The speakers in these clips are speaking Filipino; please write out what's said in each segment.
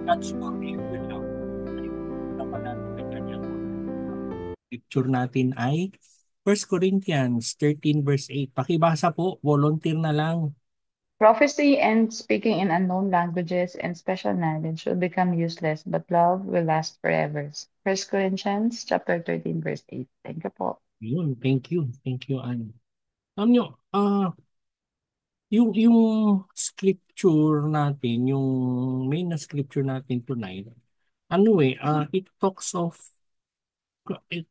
God's forever love. Naman natin ang kanyang scripture natin ay 1 Corinthians 13 verse 8. Pakibasa po, volunteer na lang. Prophecy and speaking in unknown languages and special knowledge will become useless, but love will last forever. 1 Corinthians chapter 13, verse 8. Thank you po. Yun, thank you. Thank you, Anne. Alam nyo, yung scripture natin, yung main na scripture natin tonight, it talks of,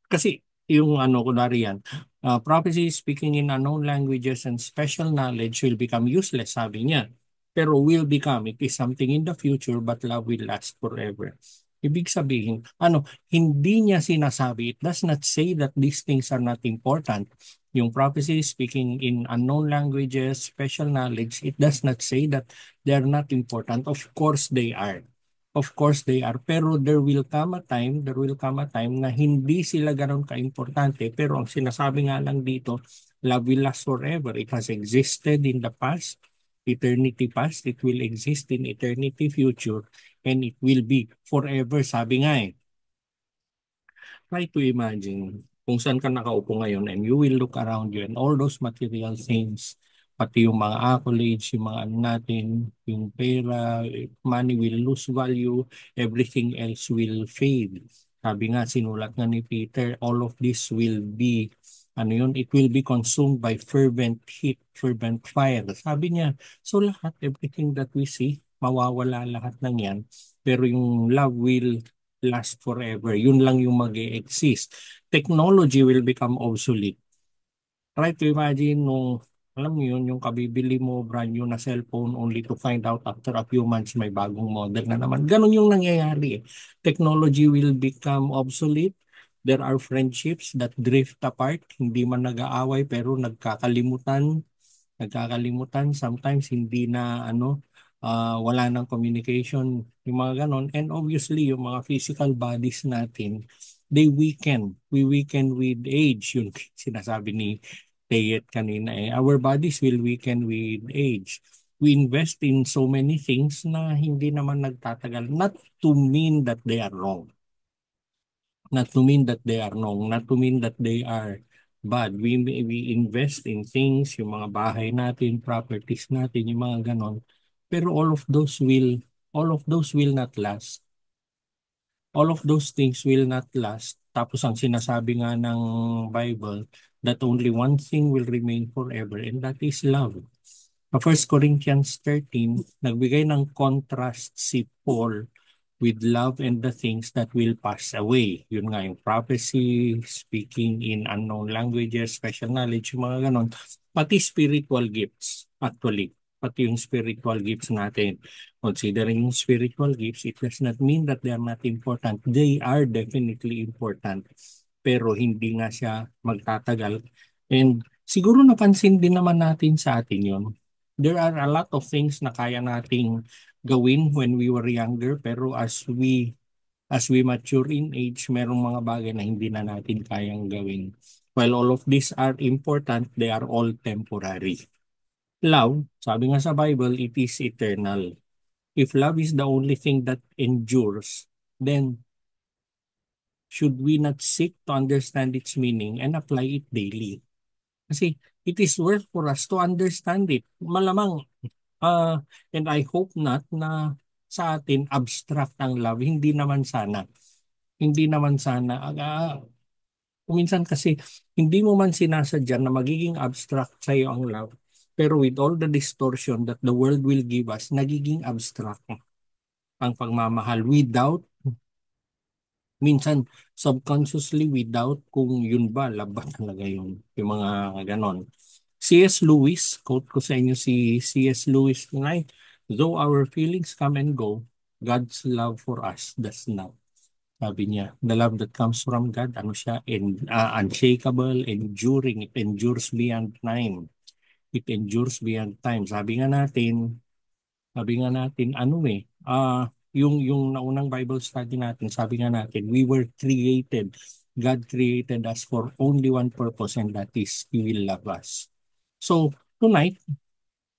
kasi yung kunwari yan, prophecy speaking in unknown languages and special knowledge will become useless, sabi niya. Pero will become, it is something in the future, but love will last forever. Ibig sabihin, hindi niya sinasabi, it does not say that these things are not important. Yung prophecy speaking in unknown languages, special knowledge, it does not say that they are not important. Of course they are. Of course they are. Pero there will come a time na hindi sila ganun ka-importante. Pero ang sinasabi nga lang dito, love will last forever. It has existed in the past, eternity past. It will exist in eternity future. And it will be forever. Sabi nga eh. Try to imagine kung saan ka nakaupo ngayon and you will look around you and all those material things, pati yung mga accolades, yung mga ano natin, yung pera, money will lose value, everything else will fade. Sabi nga, sinulat nga ni Peter, all of this will be, it will be consumed by fervent heat, fervent fire. Sabi niya, so lahat, everything that we see, mawawala lahat ng yan, pero yung love will last forever. Yun lang yung mag exist. Technology will become obsolete. Try to imagine nung, alam mo yun, yung kabibili mo brand new na cellphone only to find out after a few months may bagong model na naman. Ganun yung nangyayari eh. Technology will become obsolete. There are friendships that drift apart, hindi man nag-aaway pero nagkakalimutan, sometimes hindi na wala nang communication, yung mga ganon. And obviously, yung mga physical bodies natin, we weaken with age. Yun sinasabi ni Tayet kanina eh. Our bodies will weaken with age. We invest in so many things na hindi naman nagtatagal. Not to mean that they are wrong. Not to mean that they are wrong. Not to mean that they are bad. We invest in things, yung mga bahay natin, properties natin, yung mga ganon. Pero all of those will not last. All of those things will not last. Tapos ang sinasabi nga ng Bible, that only one thing will remain forever, and that is love. Sa 1 Corinthians 13, nagbigay ng contrast si Paul with love and the things that will pass away. Yun nga yung prophecy, speaking in unknown languages, special knowledge, yung mga ganon. Pati spiritual gifts, actually. Pati yung spiritual gifts natin. Considering yung spiritual gifts, it does not mean that they are not important. They are definitely important. Pero hindi nga siya magtatagal. And siguro napansin din naman natin sa atin yun. There are a lot of things na kaya nating gawin when we were younger, pero as we mature in age, merong mga bagay na hindi na natin kayang gawin. While all of these are important, they are all temporary. Love, sabi nga sa Bible, it is eternal. If love is the only thing that endures, then should we not seek to understand its meaning and apply it daily? Kasi it is worth for us to understand it. Malamang, and I hope not na sa atin abstract ang love. Hindi naman sana. Hindi naman sana. Kuminsan kasi hindi mo man sinasadya na magiging abstract sa iyo ang love. Pero with all the distortion that the world will give us, nagiging abstract ang pagmamahal minsan subconsciously without kung yun ba, love ba talaga yun. Yung mga ganon. C.S. Lewis, quote ko sa inyo si C.S. Lewis tonight, though our feelings come and go, God's love for us does not. Sabi niya, the love that comes from God, unshakable, enduring, it endures beyond time. It endures beyond time. Sabi nga natin, yung naunang Bible study natin, sabi nga natin, we were created. God created us for only one purpose, and that is He will love us. So, tonight,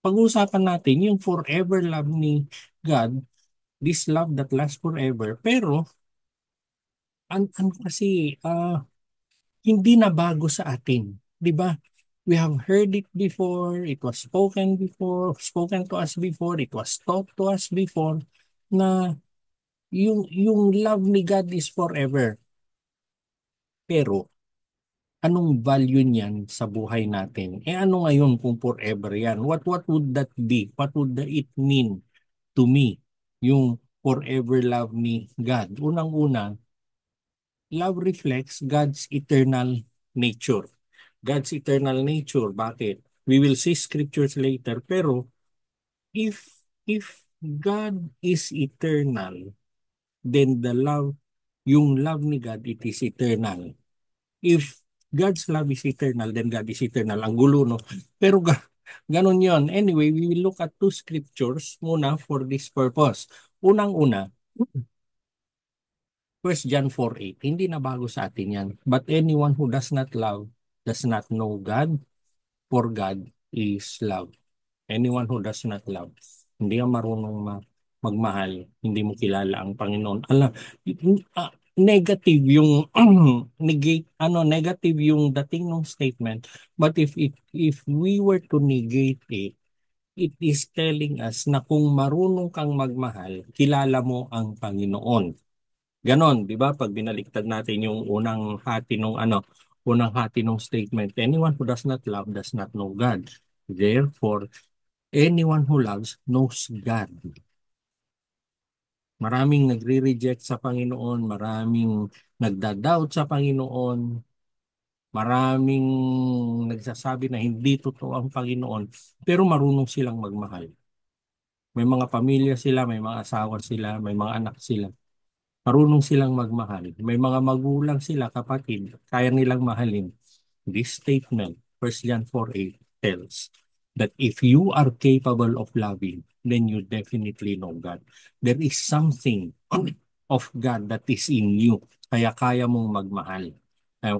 pag-uusapan natin yung forever love ni God this love that lasts forever. Pero, ano kasi, hindi na bago sa atin. Di ba? We have heard it before, it was spoken before, spoken to us before, it was taught to us before, na yung love ni God is forever. Pero, anong value niyan sa buhay natin? Ano ngayon kung forever yan? What would that be? What would it mean to me? Yung forever love ni God. Unang-una, love reflects God's eternal nature. God's eternal nature. Bakit? We will see scriptures later. Pero if God is eternal, then yung love ni God, it is eternal. If God's love is eternal, then God is eternal. Ang gulo, no? Pero ganun yon. Anyway, we will look at two scriptures muna for this purpose. Unang-una, 1 John 4:8. Hindi na bago sa atin yan. But anyone who does not love does not know God, for God is love. Anyone who does not love, hindi ka marunong magmahal, hindi mo kilala ang Panginoon. Negative yung negative yung dating ng statement. But if we were to negate it, it is telling us na kung marunong kang magmahal, kilala mo ang Panginoon. Ganon, di ba? Pag binaliktad natin yung unang hati ng statement, anyone who does not love does not know God. Therefore, anyone who loves knows God. Maraming nagre-reject sa Panginoon, maraming nagda-doubt sa Panginoon, maraming nagsasabi na hindi totoo ang Panginoon, pero marunong silang magmahal. May mga pamilya sila, may mga asawa sila, may mga anak sila. Marunong silang magmahal. May mga magulang sila, kapatid, kaya nilang mahalin. This statement, 1 John 4:8, tells that if you are capable of loving, then you definitely know God. There is something of God that is in you. Kaya mong magmahal.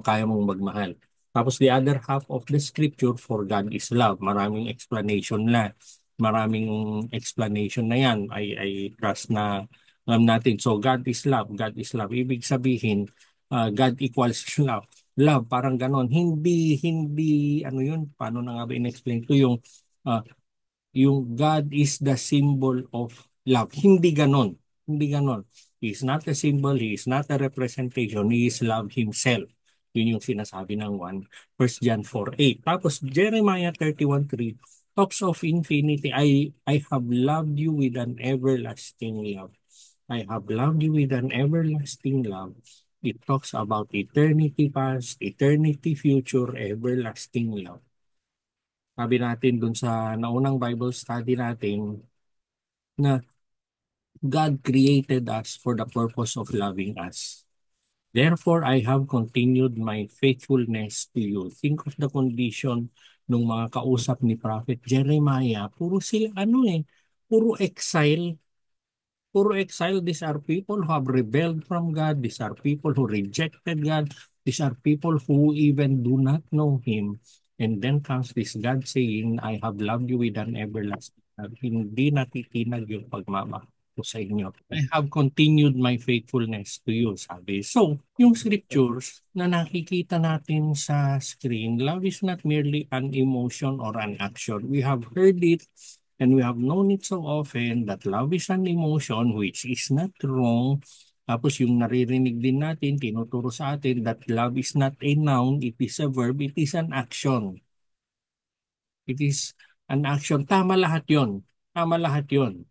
Kaya mong magmahal. Tapos the other half of the scripture, for God is love. Maraming explanation na. Maraming explanation na yan. I trust na alam natin. So God is love. God is love. Ibig sabihin, God equals love. Love, parang ganon. Hindi, ano yun, paano na nga ba in-explain ko uh, yung God is the symbol of love. Hindi ganon. Hindi ganon. He is not a symbol, he is not a representation, he is love himself. Yun yung sinasabi ng 1 John 4:8. Tapos Jeremiah 31:3 talks of infinity. I have loved you with an everlasting love. I have loved you with an everlasting love. It talks about eternity past, eternity future, everlasting love. Sabi natin dun sa naunang Bible study natin na God created us for the purpose of loving us. Therefore, I have continued my faithfulness to you. Think of the condition ng mga kausap ni Prophet Jeremiah. Puro sila puro exile. Puro exile. These are people who have rebelled from God. These are people who rejected God. These are people who even do not know Him. And then comes this God saying, I have loved you with an everlasting love. Hindi natitinag yung pagmamahal ko sa inyo. I have continued my faithfulness to you, sabi. So, yung scriptures na nakikita natin sa screen, love is not merely an emotion or an action. We have heard it and we have known it so often that love is an emotion, which is not wrong. Tapos yung naririnig din natin, tinuturo sa atin that love is not a noun, it is a verb, it is an action. It is an action. Tama lahat yon. Tama lahat yon.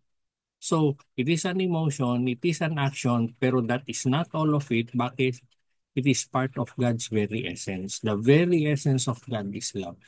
So, it is an emotion, it is an action, pero that is not all of it. Bakit? It is part of God's very essence. The very essence of God is love.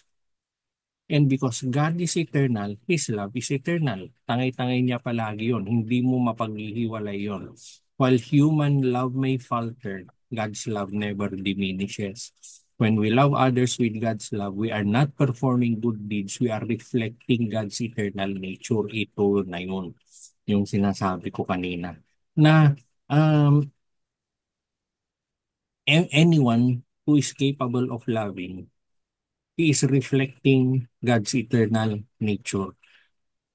And because God is eternal, His love is eternal. Tangay-tangay niya palagi yun. Hindi mo mapaghihiwalay yun. While human love may falter, God's love never diminishes. When we love others with God's love, we are not performing good deeds. We are reflecting God's eternal nature. Ito na yun. Yung sinasabi ko kanina. Na anyone who is capable of loving, he is reflecting God's eternal nature.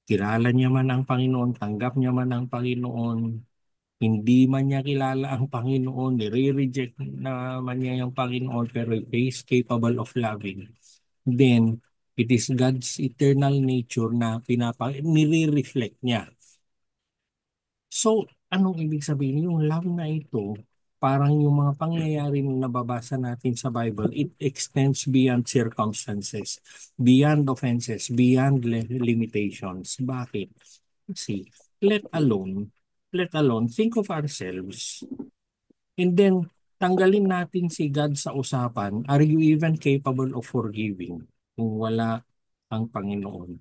Kilala niya man ang Panginoon, tanggap niya man ang Panginoon, hindi man niya kilala ang Panginoon, nire-reject naman niya yung Panginoon, pero if he is capable of loving, then it is God's eternal nature na nire-reflect niya. So, anong ibig sabihin? Yung love na ito, parang yung mga pangyayari na nababasa natin sa Bible, it extends beyond circumstances, beyond offenses, beyond limitations. Bakit? Kasi, let alone, let alone, think of ourselves. And then, tanggalin natin si God sa usapan. Are you even capable of forgiving kung wala ang Panginoon?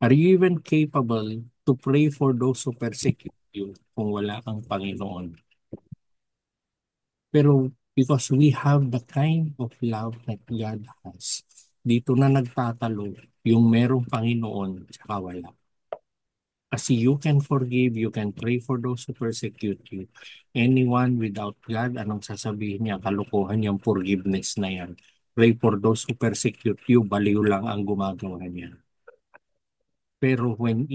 Are you even capable to pray for those who persecute you kung wala kang Panginoon? Pero because we have the kind of love that God has, dito na nagtatalo yung merong Panginoon tsaka wala. Kasi you can forgive, you can pray for those who persecute you. Anyone without God, anong sasabihin niya? Kalokohan yung forgiveness na yan. Pray for those who persecute you, baliw lang ang gumagawa niya. Pero when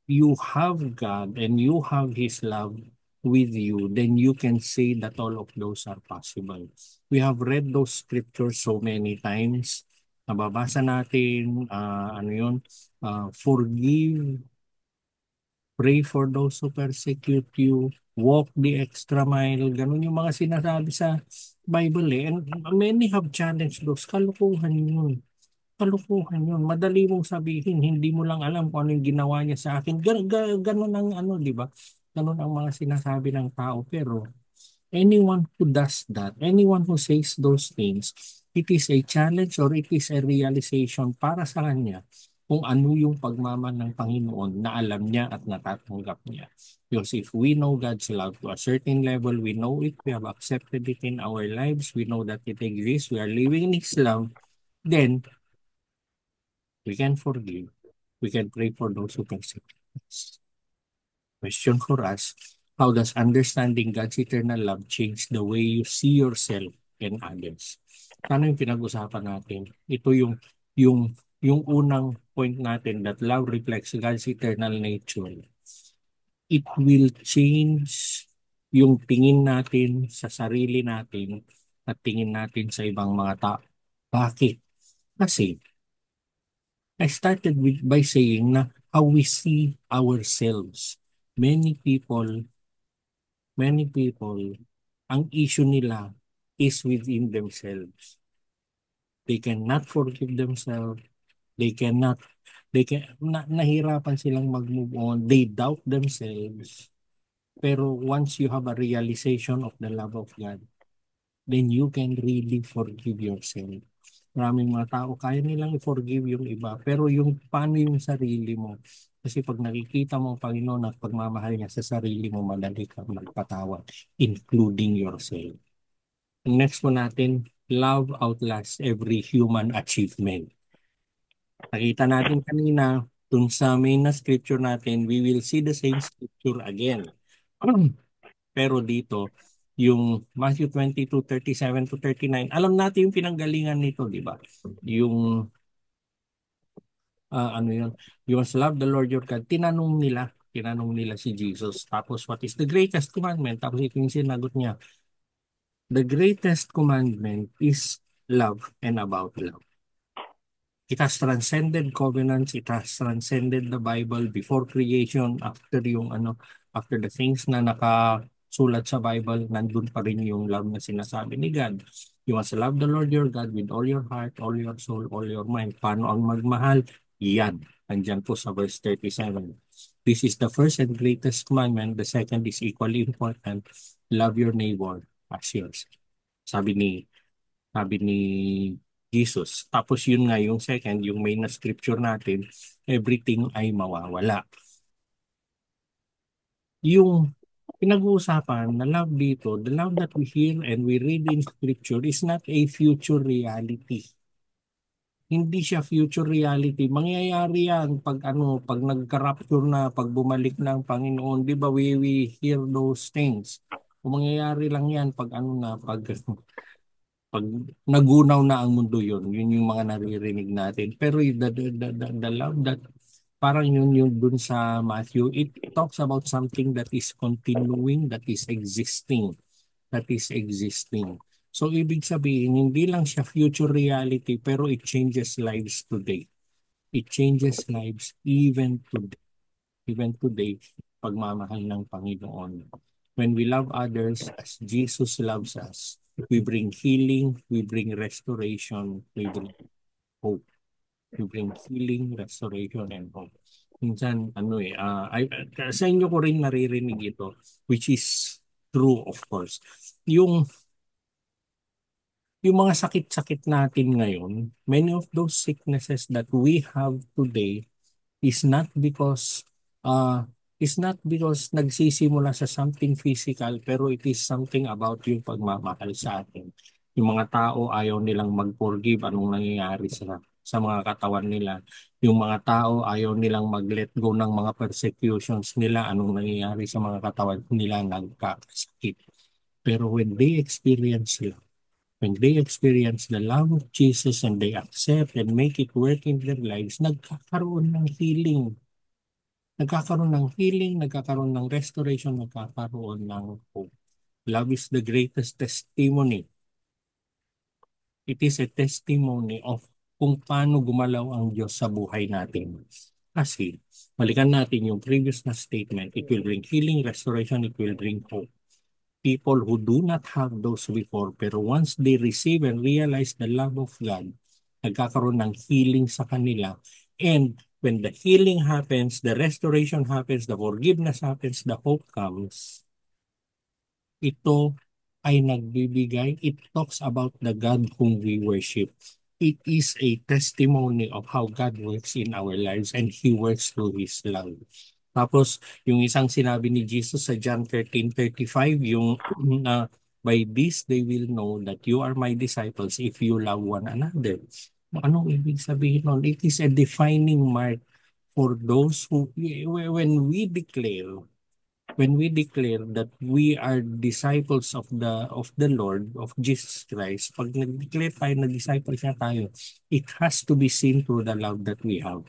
you have God and you have His love with you, then you can say that all of those are possible. We have read those scriptures so many times. Nababasa natin, ano yun, forgive, pray for those who persecute you, walk the extra mile. Ganun yung mga sinasabi sa Bible eh. And many have challenged those. Kalukuhan yun. Kalukuhan yun. Madali mong sabihin, hindi mo lang alam kung ano yung ginawa niya sa akin. Ganun ang ano, di ba? Ganun ang mga sinasabi ng tao. Pero anyone who does that, anyone who says those things, it is a challenge or it is a realization para sa kanya kung ano yung pagmaman ng Panginoon na alam niya at natatanggap niya. Because if we know God's love to a certain level, we know it, we have accepted it in our lives, we know that it exists, we are living in His love, then we can forgive. We can pray for those who persecute us. Question for us, how does understanding God's eternal love change the way you see yourself and others? Ano yung pinag-usapan natin? Ito yung unang point natin that love reflects God's eternal nature. It will change yung tingin natin sa sarili natin at tingin natin sa ibang mga tao. Bakit? Kasi I started by saying na how we see ourselves. Many people, many people, ang issue nila is within themselves. They cannot forgive themselves. They cannot, nahirapan silang mag-move on. They doubt themselves. Pero once you have a realization of the love of God, then you can really forgive yourself. Maraming mga tao, kaya nilang i-forgive yung iba, pero yung paano yung sarili mo? Kasi pag nakikita mo ang Panginoon at pagmamahal niya sa sarili mo, madali kang magpatawad, including yourself. Next po natin, love outlasts every human achievement. Nakita natin kanina, dun sa main na scripture natin, we will see the same scripture again. Pero dito, yung Matthew 22:37-39, alam natin yung pinanggalingan nito, di ba? Yung, ano yun, you must love the Lord your God. Tinanong nila si Jesus. Tapos, what is the greatest commandment? Tapos ito yung sinagot niya, the greatest commandment is love and about love. It has transcended covenants, it has transcended the Bible before creation, after yung ano, after the things na nakasulat sa Bible, nandun pa rin yung love na sinasabi ni God. You must love the Lord your God with all your heart, all your soul, all your mind. Paano ang magmahal? Yan. Andyan po sa verse 37. This is the first and greatest commandment. The second is equally important. Love your neighbor as yours. Sabi ni Jesus. Tapos yun nga yung second, yung main na scripture natin, everything ay mawawala. Yung pinag-uusapan na love dito, the love that we hear and we read in scripture is not a future reality. Hindi siya future reality. Mangyayari yan pag nagka-rapture na, pag bumalik ng Panginoon, di ba we hear those things. Kung mangyayari lang yan pag nagunaw na ang mundo yun yung mga naririnig natin. Pero the love that Parang yun yung dun sa Matthew. It talks about something that is continuing, that is existing, that is existing. So ibig sabihin, hindi lang siya future reality, pero it changes lives today. It changes lives even today, pagmamahal ng Panginoon. When we love others as Jesus loves us, we bring healing, we bring restoration, we bring hope. We bring healing, restoration, and hope. Minsan, sa inyo ko rin naririnig ito, which is true, of course. Yung, yung mga sakit-sakit natin ngayon, many of those sicknesses that we have today is not because uh nagsisimula sa something physical, pero it is something about yung pagmamahal sa atin. Yung mga tao ayaw nilang mag-forgive anong nangyayari sa mga katawan nila. Yung mga tao ayaw nilang mag-let go ng mga persecutions nila anong nangyayari sa mga katawan nila, nagkakasakit. Pero when they experience the love of Jesus and they accept and make it work in their lives, nagkakaroon ng healing. Nagkakaroon ng healing, nagkakaroon ng restoration, nagkakaroon ng hope. Love is the greatest testimony. It is a testimony of kung paano gumalaw ang Diyos sa buhay natin. Kasi, balikan natin yung previous na statement, it will bring healing, restoration, it will bring hope. People who do not have those before, pero once they receive and realize the love of God, nagkakaroon ng healing sa kanila. And when the healing happens, the restoration happens, the forgiveness happens, the hope comes, ito ay nagbibigay, it talks about the God whom we worship. It is a testimony of how God works in our lives and He works through His love. Tapos, yung isang sinabi ni Jesus sa John 13:35, yung by this they will know that you are my disciples if you love one another. Anong ibig sabihin nun? It is a defining mark for those who, when we declare that we are disciples of the Lord, of Jesus Christ, pag nag-declare tayo na disciples na tayo, it has to be seen through the love that we have.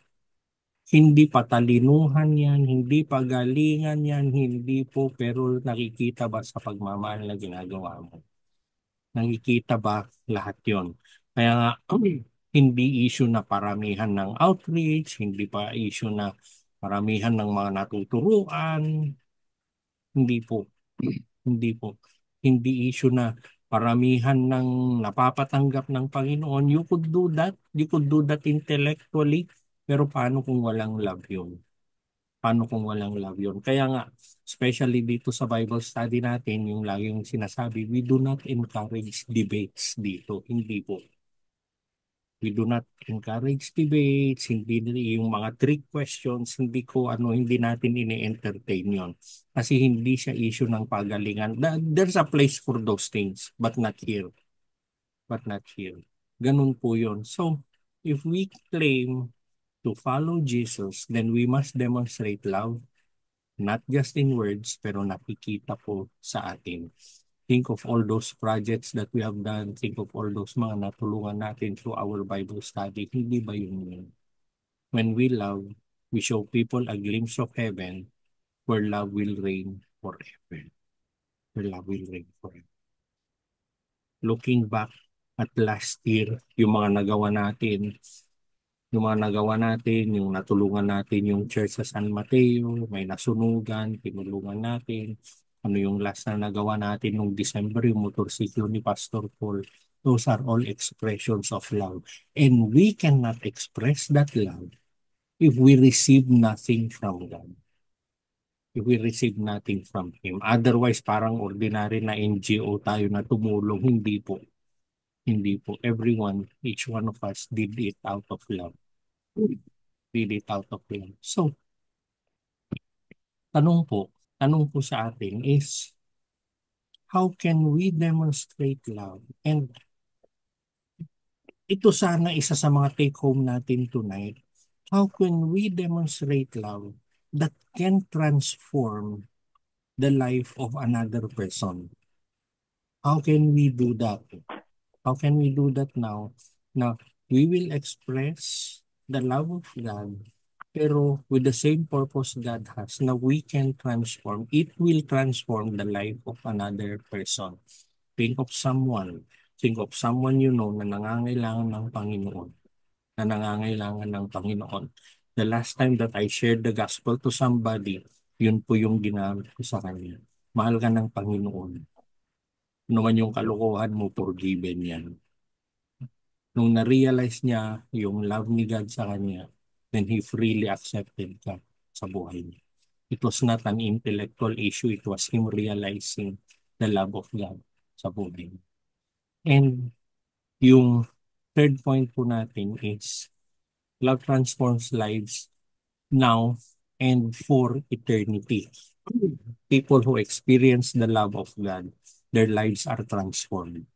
Hindi patalinuhan yan, hindi pagalingan yan, hindi po, pero nakikita ba sa pagmamahal na ginagawa mo? Nakikita ba lahat yon? Kaya nga, hindi issue na paramihan ng outreach, hindi pa issue na paramihan ng mga natuturuan, hindi po. Hindi po. Hindi issue na paramihan ng napapatanggap ng Panginoon. You could do that. You could do that intellectually. Pero paano kung walang love yun? Paano kung walang love yun? Kaya nga, especially dito sa Bible study natin, yung laging sinasabi, we do not encourage debates dito. Hindi po. We do not encourage debates, hindi yung mga trick questions, hindi natin ini-entertain yon. Kasi hindi siya issue ng pagalingan. There's a place for those things, but not here. But not here. Ganun po yon. So, if we claim to follow Jesus, then we must demonstrate love, not just in words, pero nakikita po sa atin. Think of all those projects that we have done. Think of all those mga natulungan natin through our Bible study. Hindi ba yun? When we love, we show people a glimpse of heaven where love will reign forever. Where love will reign forever. Looking back at last year, yung natulungan natin yung church sa San Mateo, may nasunugan, tinulungan natin. Ano yung last na nagawa natin nung December, yung motorsiklo ni Pastor Paul. Those are all expressions of love. And we cannot express that love if we receive nothing from God. If we receive nothing from Him. Otherwise, parang ordinary na NGO tayo na tumulong. Hindi po. Hindi po. Everyone, each one of us did it out of love. Did it out of love. So, tanong po, tanong po sa atin is, how can we demonstrate love? And ito sana isa sa mga take-home natin tonight. How can we demonstrate love that can transform the life of another person? How can we do that? How can we do that now? Now, we will express the love of God, Pero with the same purpose God has na we can transform, it will transform the life of another person. Think of someone. Think of someone you know na nangangailangan ng Panginoon. Na nangangailangan ng Panginoon. The last time that I shared the gospel to somebody, yun po yung ginamit ko sa kanya. Mahal ka ng Panginoon. Ano man yung kalokohan mo, forgiven yan. Nung na-realize niya yung love ni God sa kanya, then he freely accepted ka sa buhay niya. It was not an intellectual issue, it was him realizing the love of God sa buhay niya. And yung third point po natin is love transforms lives now and for eternity. People who experience the love of God, their lives are transformed.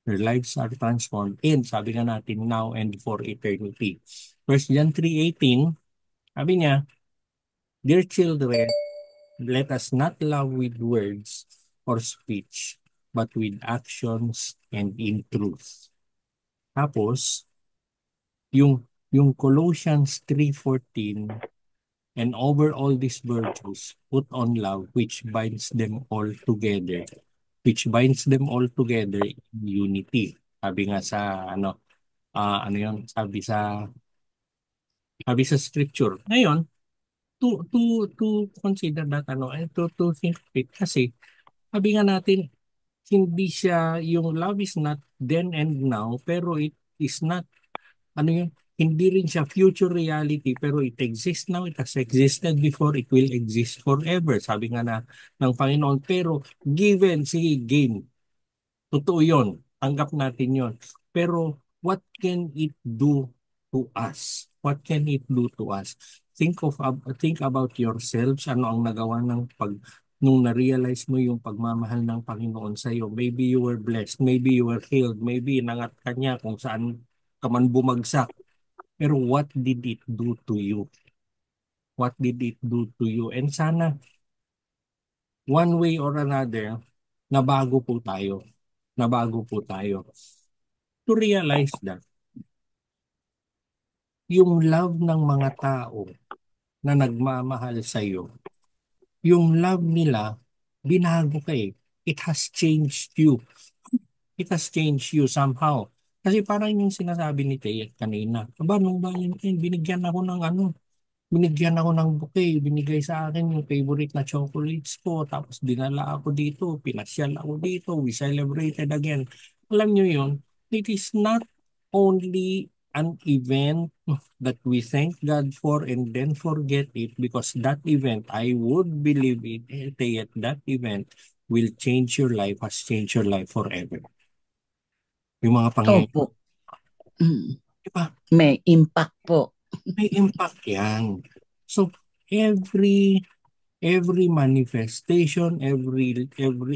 Their lives are transformed and sabi nga natin now and for eternity. First John 3:18, sabi niya, Dear children, let us not love with words or speech, but with actions and in truth. Tapos, yung Colossians 3:14, and over all these virtues, put on love, which binds them all together. Which binds them all together in unity. Sabi nga sa, ano yun, sabi sa scripture. Ngayon, to consider that, to think of it, kasi, sabi nga natin, hindi siya, yung love is not then and now, pero it is not ano yun, hindi rin siya future reality pero it exists now, it has existed before, it will exist forever. Sabi nga na ng Panginoon, pero given, sige, game. Totoo yun. Tanggap natin yun. Pero what can it do to us? What can it do to us? Think about yourselves. Ano ang nagawa ng nung na-realize mo yung pagmamahal ng Panginoon sa iyo. Maybe you were blessed, maybe you were healed, maybe nangat ka niya kung saan ka man bumagsak. Pero what did it do to you? What did it do to you? And sana, one way or another, nabago po tayo. Nabago po tayo. To realize that, yung love ng mga tao na nagmamahal sa iyo, yung love nila, binago ka eh. It has changed you. It has changed you somehow. Kasi parang yung sinasabi ni Tia kanina, aba, nung Valentine, binigyan ako ng binigyan ako ng bouquet, binigay sa akin yung favorite na chocolates ko, tapos dinala ako dito, pinasyal ako dito, we celebrated again. Alam nyo yun, it is not only an event that we thank God for and then forget it because that event, I would believe it, that event will change your life, has changed your life forever. Yung mga pangyayari, Opo. di ba? May impact po. May impact yan. So, every manifestation, every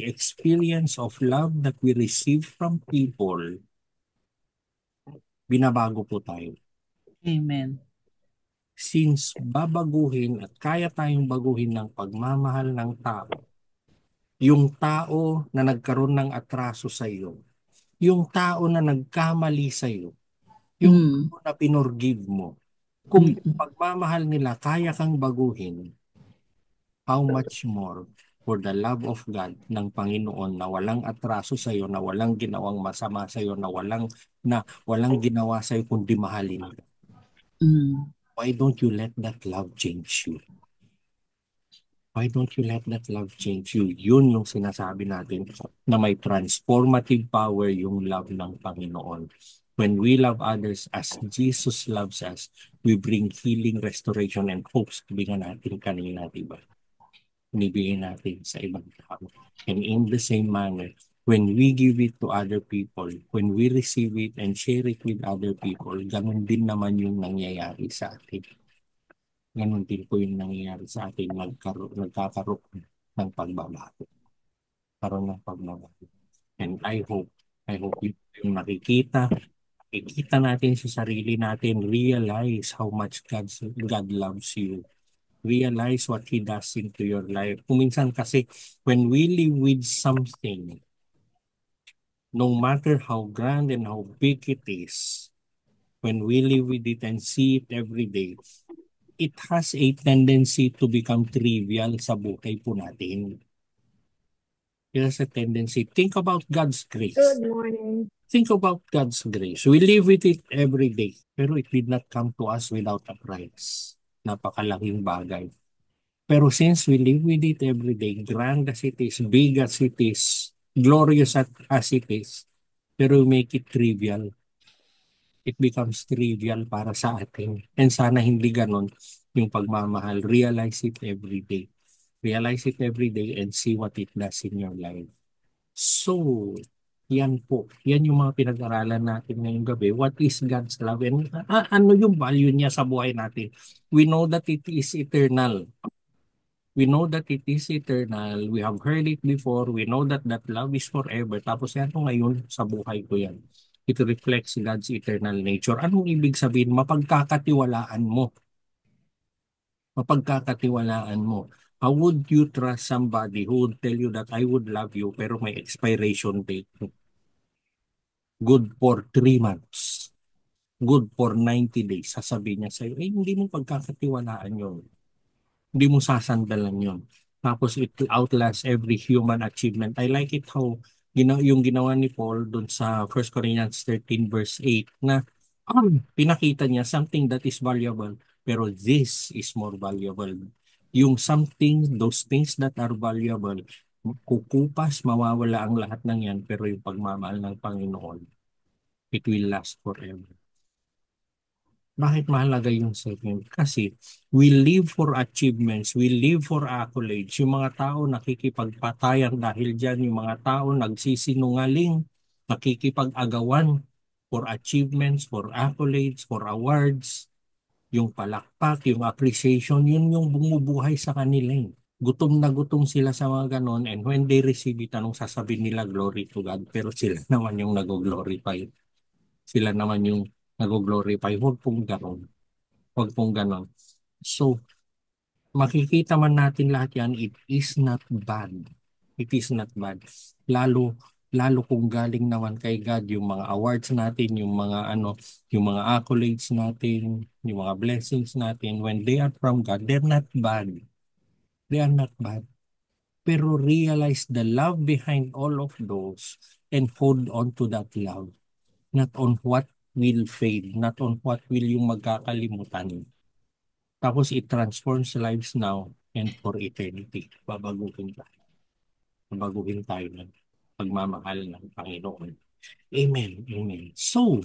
experience of love that we receive from people, binabago po tayo. Amen. Since babaguhin at kaya tayong baguhin ng pagmamahal ng tao, yung tao na nagkaroon ng atraso sa iyo, yung tao na nagkamali sa iyo, yung tao na pinorgive mo, kung yung pagmamahal nila kaya kang baguhin, how much more for the love of God ng Panginoon na walang atraso sa iyo, na walang ginawang masama sa iyo, na walang ginawa sa iyo kundi mahalin ka. Why don't you let that love change you? Why don't you let that love change you? Yun yung sinasabi natin na may transformative power yung love ng Panginoon. When we love others as Jesus loves us, we bring healing, restoration, and hope. Sabi nga natin kanina, diba? Binibigay natin sa ibang tao. And in the same manner, when we give it to other people, when we receive it and share it with other people, ganun din naman yung nangyayari sa atin. Ganun din po yung nangyayari sa atin, nagkakaroon ng pagbabago. Karoon ng pagbabago. And I hope yung nakikita natin sa sarili natin, realize how much God loves you. Realize what He does into your life. Kuminsan kasi, when we live with something, no matter how grand and how big it is, when we live with it and see it every day, it has a tendency to become trivial sa buhay po natin. It has a tendency. Think about God's grace. Good morning. Think about God's grace. We live with it every day. Pero it did not come to us without a price. Napakalaking bagay. Pero since we live with it every day, grand as it is, big as it is, glorious as it is, pero we make it trivial. It becomes trivial para sa atin. And sana hindi ganon yung pagmamahal. Realize it every day. Realize it every day and see what it does in your life. So, yan po. Yan yung mga pinag-aralan natin ngayong gabi. What is God's love? And ano yung value niya sa buhay natin? We know that it is eternal. We know that it is eternal. We have heard it before. We know that that love is forever. Tapos yan po ngayon sa buhay ko yan. It reflects God's eternal nature. Anong ibig sabihin? Mapagkakatiwalaan mo. Mapagkakatiwalaan mo. How would you trust somebody who would tell you that I would love you pero may expiration date? Good for 3 months. Good for 90 days. Sasabihin niya sa'yo, hindi mo pagkakatiwalaan yun. Hindi mo sasandalan yun. Tapos it outlasts every human achievement. I like it how yung ginawa ni Paul dun sa 1 Corinthians 13 verse 8 na pinakita niya something that is valuable pero this is more valuable. Yung something, those things that are valuable, kukupas, mawawala ang lahat ng yan pero yung pagmamahal ng Panginoon, it will last forever. Bakit mahalaga yung second? Kasi we live for achievements, we live for accolades. Yung mga tao nakikipagpatayan dahil dyan, yung mga tao nagsisinungaling, nakikipag-agawan for achievements, for accolades, for awards. Yung palakpak, yung appreciation, yun yung bumubuhay sa kanila. Gutom na gutom sila sa mga ganon and when they receive it, anong sasabihin nila? Glory to God. Pero sila naman yung nag-glorify. Sila naman yung nag-glorify. Huwag pong ganon. Huwag pong ganon. So, makikita man natin lahat yan, it is not bad. It is not bad. Lalo kung galing naman kay God yung mga awards natin, yung mga yung mga accolades natin, yung mga blessings natin, when they are from God, they're not bad. They are not bad. Pero realize the love behind all of those and hold on to that love. Not on what will fade, not on what will yung magkakalimutan. Tapos it transforms lives now and for eternity. Babaguhin tayo ng pagmamahal ng Panginoon. Amen. Amen. So,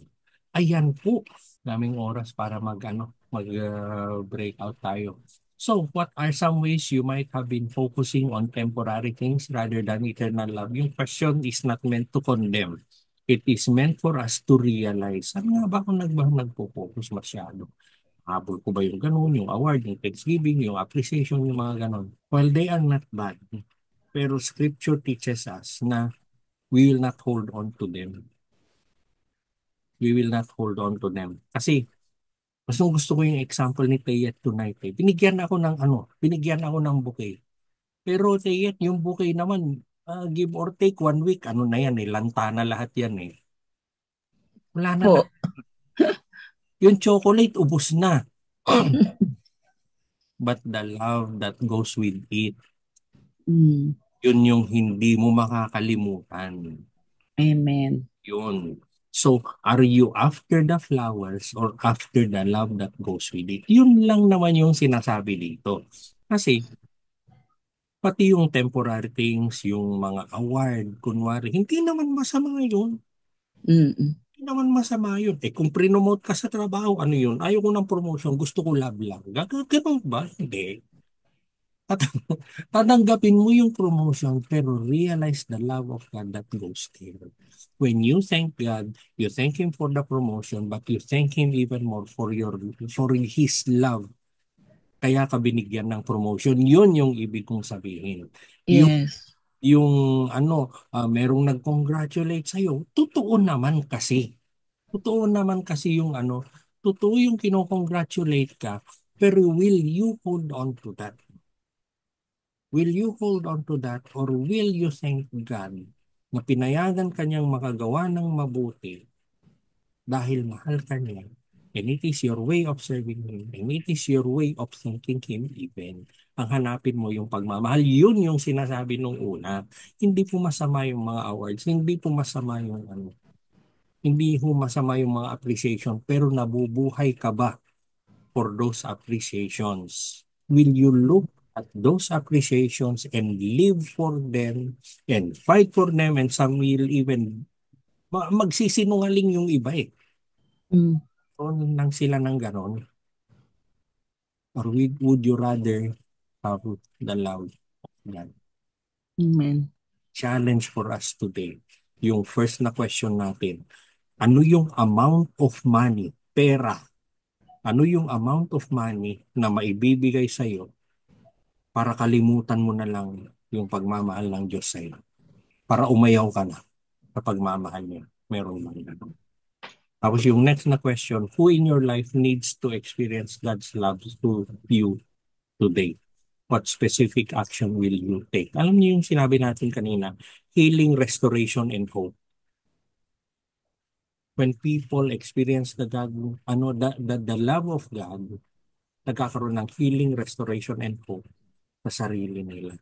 ayan po. Daming oras para mag-breakout tayo. So, what are some ways you might have been focusing on temporary things rather than eternal love? Yung question is not meant to condemn. It is meant for us to realize, ano nga ba kung nagpo-focus masyado? Habol ko ba yung ganun, yung award, yung Thanksgiving, yung appreciation, yung mga ganun? Well, they are not bad. Pero Scripture teaches us na we will not hold on to them. We will not hold on to them. Kasi, gusto ko yung example ni Tayet tonight. Binigyan ako ng bouquet. Pero Tayet, yung bouquet naman, give or take 1 week, ano na yan lanta na lahat yan Wala na Po. Yung chocolate, ubos na. But the love that goes with it, yun yung hindi mo makakalimutan. Amen. Yun. So, are you after the flowers or after the love that goes with it? Yun lang naman yung sinasabi dito. Kasi, pati yung temporary things, yung mga award, kunwari, hindi naman masama yun. Hindi naman masama yun. Kung pre-promote ka sa trabaho, ano yun? Ayaw ko ng promotion, gusto ko love lang. Ganun ba? Hindi. Tatanggapin mo yung promotion pero realize the love of God that goes there. When you thank God, you thank Him for the promotion but you thank Him even more for His love. Kaya ka binigyan ng promotion. Yun yung ibig kong sabihin. Yes. Yung merong nag-congratulate sa'yo, totoo naman kasi. Totoo naman kasi yung totoo yung kino-congratulate ka pero will you hold on to that? Will you hold on to that or will you thank God na pinayagan kanyang makagawa ng mabuti dahil mahal ka niya And it is your way of serving Him. And it is your way of thanking Him even. Ang hanapin mo yung pagmamahal. Yun yung sinasabi nung una. Hindi po masama yung mga awards. Hindi po masama yung ano. Hindi po masama yung mga appreciation. Pero nabubuhay ka ba for those appreciations? Will you look at those appreciations and live for them and fight for them, and some will even magsisinungaling yung iba eh. Mm. Lang sila ng ganon. Or would you rather have the love of God? Amen. Challenge for us today. Yung first na question natin, ano yung amount of money, pera, ano yung amount of money na maibibigay sa'yo para kalimutan mo na lang yung pagmamahal ng Diyos sa'yo? Para umayaw ka na sa pagmamahal niya. Meron man ganun. Tapos yung next na question, who in your life needs to experience God's love to you today? What specific action will you take? Alam niyo yung sinabi natin kanina, healing, restoration, and hope. When people experience the God, the love of God, nagkakaroon ng healing, restoration, and hope sa sarili nila.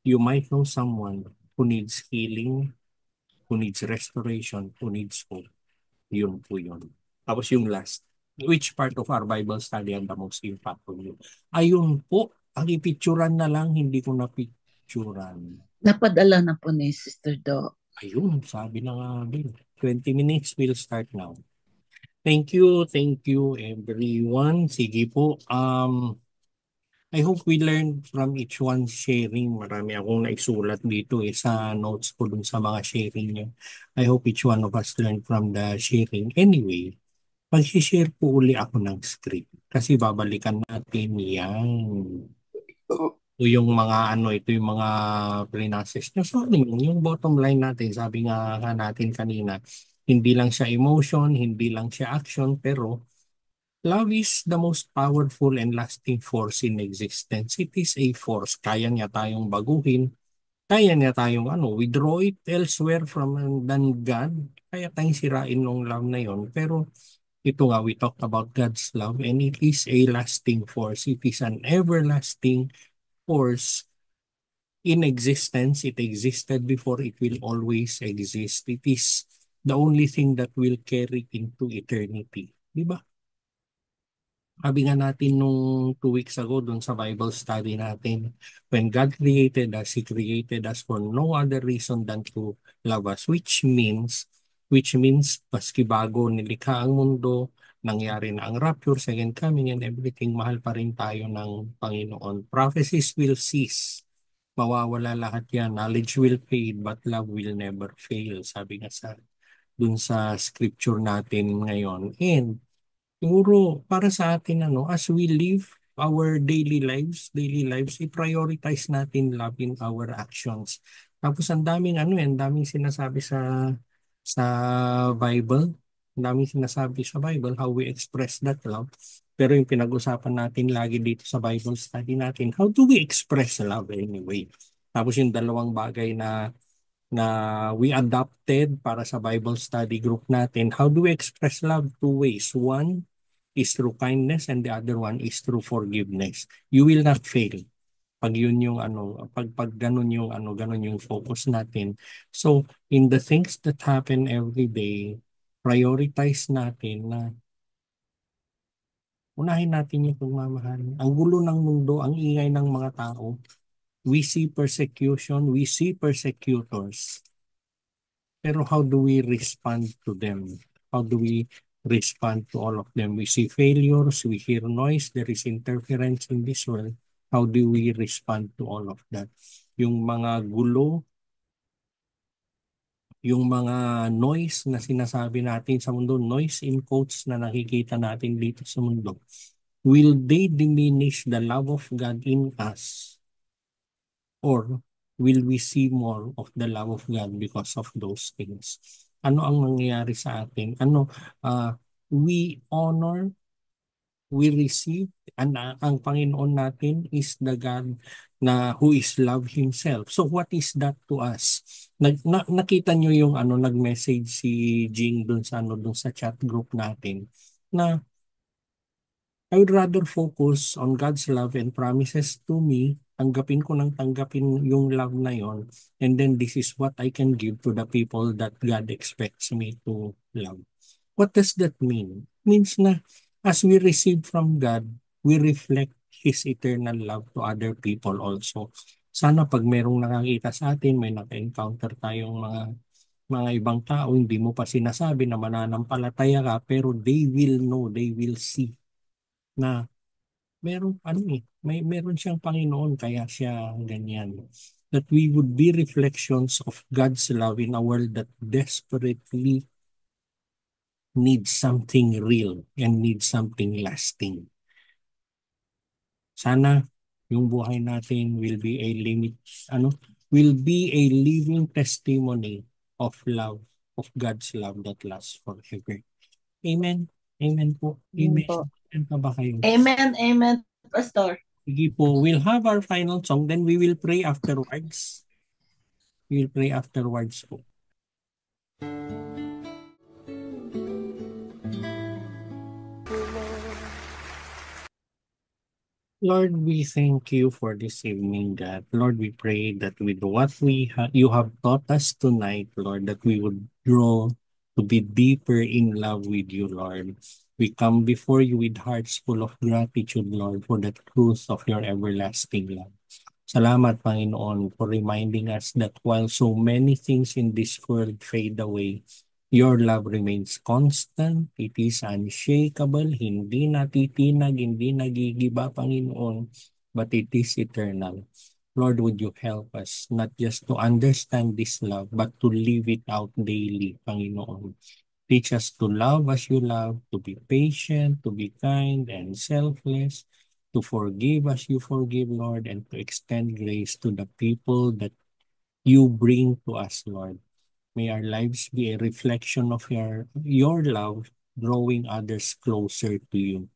You might know someone who needs healing, who needs restoration, who needs hope. Yun po yun. Tapos yung last, which part of our Bible study ang the most impact on you? Ayun po, ang ipicturan na lang, hindi ko napicturan. Napadala na po ni Sister Do. Ayun, sabi na nga, Bill. 20 minutes will start now. Thank you everyone. Sige po, I hope we learned from each one sharing. Marami akong naisulat dito sa notes ko dun sa mga sharing nyo. I hope each one of us learned from the sharing. Anyway, mag-share po uli ako ng script kasi babalikan natin yan. Ito yung mga ito yung mga pre-process nyo. So, yung bottom line natin, sabi nga natin kanina, hindi lang siya emotion, hindi lang siya action, pero love is the most powerful and lasting force in existence. It is a force. Kaya niya tayong baguhin. Kaya niya tayong withdraw it elsewhere from than God. Kaya tayong sirain ng love na yon. Pero ito nga, we talked about God's love and it is a lasting force. It is an everlasting force in existence. It existed before. It will always exist. It is the only thing that will carry into eternity. Diba? Sabi nga natin nung 2 weeks ago dun sa Bible study natin, when God created us, He created us for no other reason than to love us, which means paski bago nilikha ang mundo, nangyari na ang rapture, second coming, and everything, mahal pa rin tayo ng Panginoon. Prophecies will cease. Mawawala lahat yan. Knowledge will fade, but love will never fail. Sabi nga dun sa scripture natin ngayon. And siguro para sa atin as we live our daily lives, i-prioritize natin love in our actions. Tapos ang daming ang daming sinasabi sa Bible, ang daming sinasabi sa Bible how we express that love. Pero yung pinag-usapan natin lagi dito sa Bible study natin, how do we express love anyway? Tapos yung dalawang bagay na we adopted para sa Bible study group natin. How do we express love? 2 ways. One is through kindness and the other one is through forgiveness. You will not fail pag yun yung pag ganun yung ganun yung focus natin. So in the things that happen every day, prioritize natin na unahin natin yung pagmamahal. Ang gulo ng mundo, ang ingay ng mga tao. We see persecution, we see persecutors. Pero how do we respond to them? How do we respond to all of them? We see failures, we hear noise, there is interference in this world. How do we respond to all of that? Yung mga gulo, yung mga noise na sinasabi natin sa mundo, noise in quotes na nakikita natin dito sa mundo, will they diminish the love of God in us? Or will we see more of the love of God because of those things? Ano ang nangyayari sa atin? We honor, we receive, and ang Panginoon natin is the God na who is love Himself. So what is that to us? Nakita nyo yung nag-message si Jing dun sa chat group natin na I would rather focus on God's love and promises to me. Tanggapin ko ng tanggapin yung love na yon. And then this is what I can give to the people that God expects me to love. What does that mean? Means na as we receive from God, we reflect His eternal love to other people also. Sana pag merong nakakita sa atin, may naka-encounter tayong mga ibang tao, hindi mo pa sinasabi na mananampalataya ka, pero they will know, they will see na meron siyang Panginoon kaya siya ganyan. That we would be reflections of God's love in a world that desperately needs something real and needs something lasting. Sana yung buhay natin will be a living testimony of love, of God's love that lasts forever. Amen. Amen po. Amen Amen. po. Amen pa ba kayo? Amen, amen, Pastor. Sige po, we'll have our final song, then we will pray afterwards. We will pray afterwards po. Lord, we thank you for this evening, God. Lord, we pray that with what you have taught us tonight, Lord, that we would grow to be deeper in love with you, Lord. We come before you with hearts full of gratitude, Lord, for the truth of your everlasting love. Salamat, Panginoon, for reminding us that while so many things in this world fade away, your love remains constant, it is unshakable, hindi natitinag, hindi nagigiba, Panginoon, but it is eternal. Lord, would you help us not just to understand this love, but to live it out daily, Panginoon. Teach us to love as you love, to be patient, to be kind and selfless, to forgive as you forgive, Lord, and to extend grace to the people that you bring to us, Lord. May our lives be a reflection of your love, drawing others closer to you.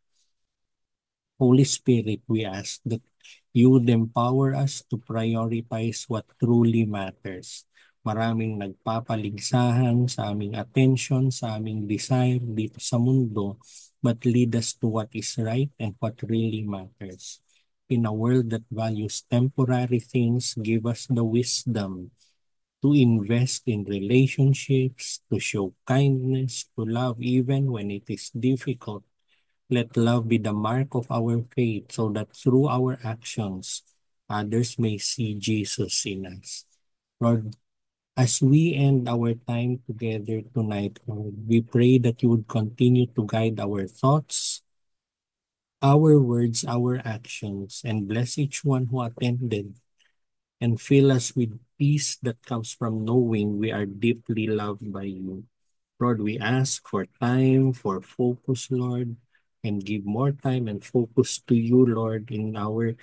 Holy Spirit, we ask that you would empower us to prioritize what truly matters. Maraming nagpapaligsahan sa aming attention, sa aming desire dito sa mundo, but lead us to what is right and what really matters. In a world that values temporary things, give us the wisdom to invest in relationships, to show kindness, to love even when it is difficult. Let love be the mark of our faith so that through our actions, others may see Jesus in us. Lord, as we end our time together tonight, Lord, we pray that you would continue to guide our thoughts, our words, our actions, and bless each one who attended and fill us with peace that comes from knowing we are deeply loved by you. Lord, we ask for time, for focus, Lord, and give more time and focus to you, Lord, in our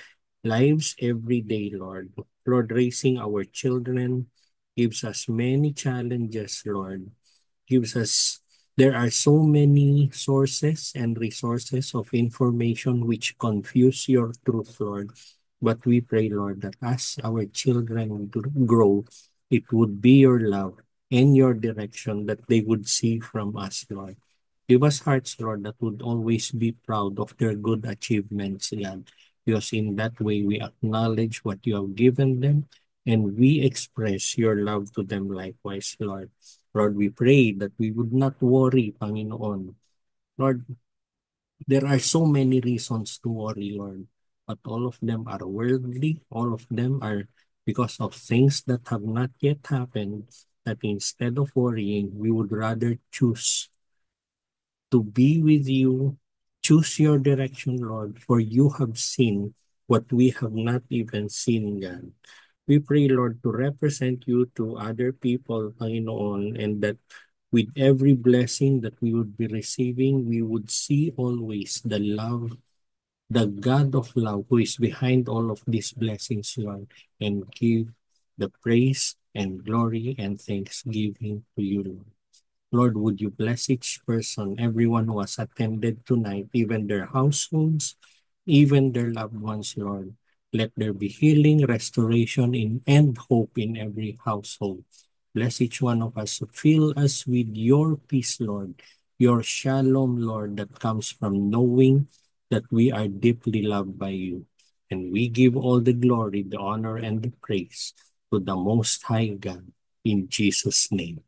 lives every day, Lord. Lord, raising our children gives us many challenges, Lord. There are so many sources and resources of information which confuse your truth, Lord. But we pray, Lord, that as our children grow, it would be your love and your direction that they would see from us, Lord. Give us hearts, Lord, that would always be proud of their good achievements, God. Because in that way, we acknowledge what you have given them and we express your love to them likewise, Lord. Lord, we pray that we would not worry, Panginoon. Lord, there are so many reasons to worry, Lord, but all of them are worldly. All of them are because of things that have not yet happened, that instead of worrying, we would rather choose to be with you. Choose your direction, Lord, for you have seen what we have not even seen, God. We pray, Lord, to represent you to other people, Panginoon, and that with every blessing that we would be receiving, we would see always the love, the God of love who is behind all of these blessings, Lord, and give the praise and glory and thanksgiving to you, Lord. Lord, would you bless each person, everyone who has attended tonight, even their households, even their loved ones, Lord. Let there be healing, restoration, and hope in every household. Bless each one of us. Fill us with your peace, Lord, your shalom, Lord, that comes from knowing that we are deeply loved by you. And we give all the glory, the honor, and the praise to the Most High God in Jesus' name.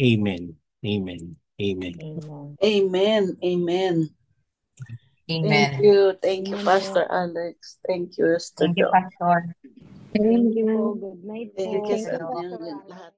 Amen. Amen. Amen. Amen. Amen. Amen. Thank Amen. you. Thank you, Amen Pastor po. Alex. Thank you, Thank you, Studio. Pastor. Thank you po. Good night Thank po. you Sir sa Alex. inyong lahat.